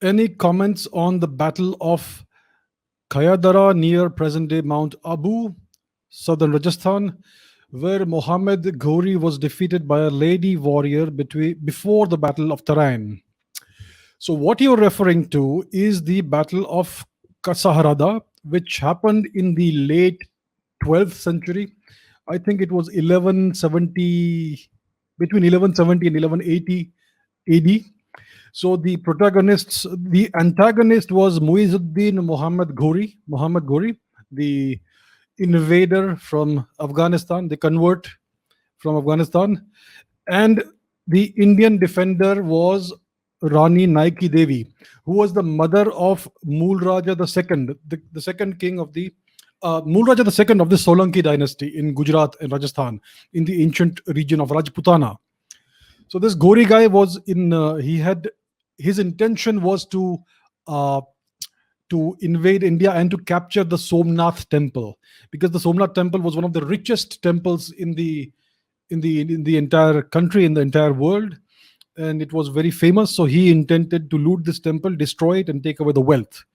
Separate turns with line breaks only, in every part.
Any comments on the Battle of Kayadara near present day Mount Abu, southern Rajasthan, where Mohammad Ghori was defeated by a lady warrior before the Battle of Tarain? So, what you're referring to is the Battle of Kasaharada, which happened in the late 12th century. I think it was 1170, between 1170 and 1180 AD. So the antagonist was Muizuddin Muhammad Ghori, the invader from Afghanistan, the convert from Afghanistan, and the Indian defender was Rani Naiki Devi, who was the mother of Mool Raja II, the second king of the Mool Raja II of the Solanki dynasty in Gujarat and Rajasthan, in the ancient region of Rajputana. So this Gori guy was in. He had his intention was uh, to invade India and to capture the Somnath temple, because the Somnath temple was one of the richest temples in the entire country, in the entire world, and it was very famous. So he intended to loot this temple, destroy it, and take away the wealth.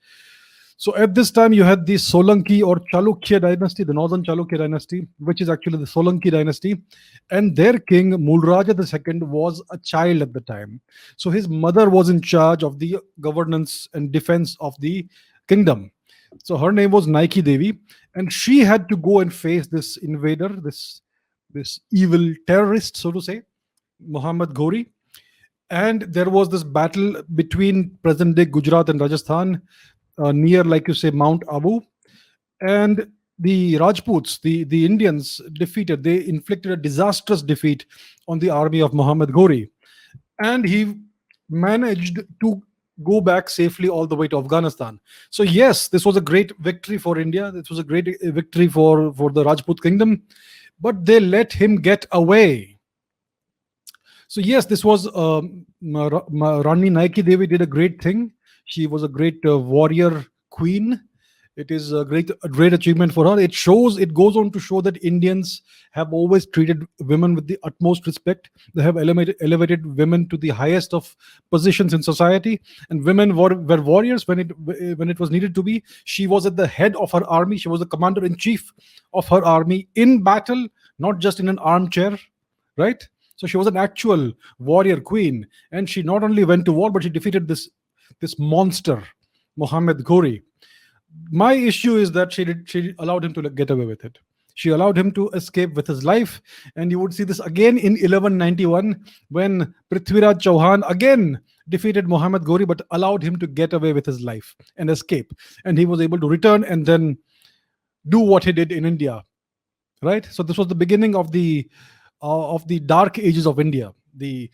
So at this time, you had the Solanki or Chalukya dynasty, the northern Chalukya dynasty, which is actually the Solanki dynasty, and their king Mulraja II was a child at the time. So his mother was in charge of the governance and defense of the kingdom. So her name was Naiki Devi, and she had to go and face this invader, this evil terrorist, so to say, Muhammad Ghori. And there was this battle between present day Gujarat and Rajasthan, near, like you say, Mount Abu. And the Rajputs, the Indians, they inflicted a disastrous defeat on the army of Muhammad Ghori. And he managed to go back safely all the way to Afghanistan. So, yes, this was a great victory for India. This was a great victory for the Rajput kingdom. But they let him get away. So yes, this was Rani Naiki Devi did a great thing. She was a great warrior queen. It is a great achievement for her. It goes on to show that Indians have always treated women with the utmost respect. They have elevated women to the highest of positions in society, and women were warriors when it was needed to be. She was at the head of her army. She was the commander in chief of her army in battle, not just in an armchair, right? So she was an actual warrior queen, and she not only went to war, but she defeated this monster, Muhammad Ghori. My issue is that she allowed him to get away with it. She allowed him to escape with his life, and you would see this again in 1191 when Prithviraj Chauhan again defeated Muhammad Ghori, but allowed him to get away with his life and escape, and he was able to return and then do what he did in India. Right. So this was the beginning of the dark ages of India, the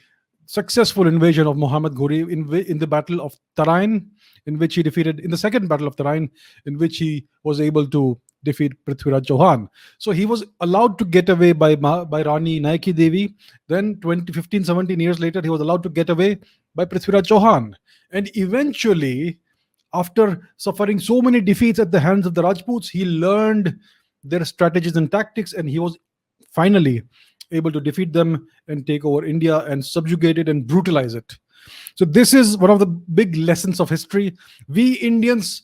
successful invasion of Muhammad Ghori in the Battle of Tarain, in which he defeated, in the second Battle of Tarain, in which he was able to defeat Prithviraj Chauhan. So he was allowed to get away by Rani Naiki Devi. Then 17 years later, he was allowed to get away by Prithviraj Chauhan. And eventually, after suffering so many defeats at the hands of the Rajputs, he learned their strategies and tactics, and he was finally able to defeat them and take over India and subjugate it and brutalize it. So this is one of the big lessons of history. We Indians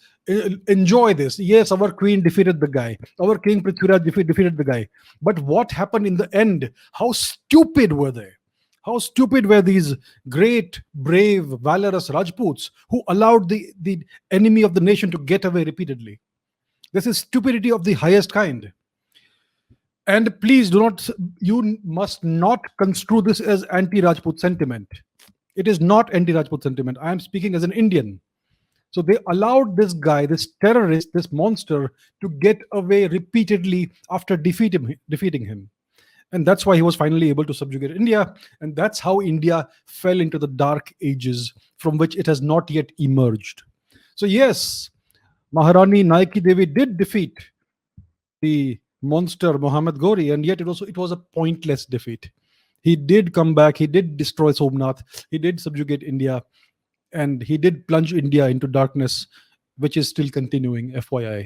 enjoy this. Yes, our queen defeated the guy. Our king Prithviraj defeated the guy. But what happened in the end? How stupid were they? How stupid were these great, brave, valorous Rajputs who allowed the enemy of the nation to get away repeatedly? This is stupidity of the highest kind. And please you must not construe this as anti Rajput sentiment. It is not anti Rajput sentiment. I am speaking as an Indian. So they allowed this guy, this terrorist, this monster, to get away repeatedly after defeating him. And that's why he was finally able to subjugate India. And that's how India fell into the dark ages from which it has not yet emerged. So, yes, Maharani Naiki Devi did defeat the monster Muhammad Ghori, and yet it was a pointless defeat. He did come back, he did destroy Somnath, he did subjugate India, and he did plunge India into darkness, which is still continuing, FYI.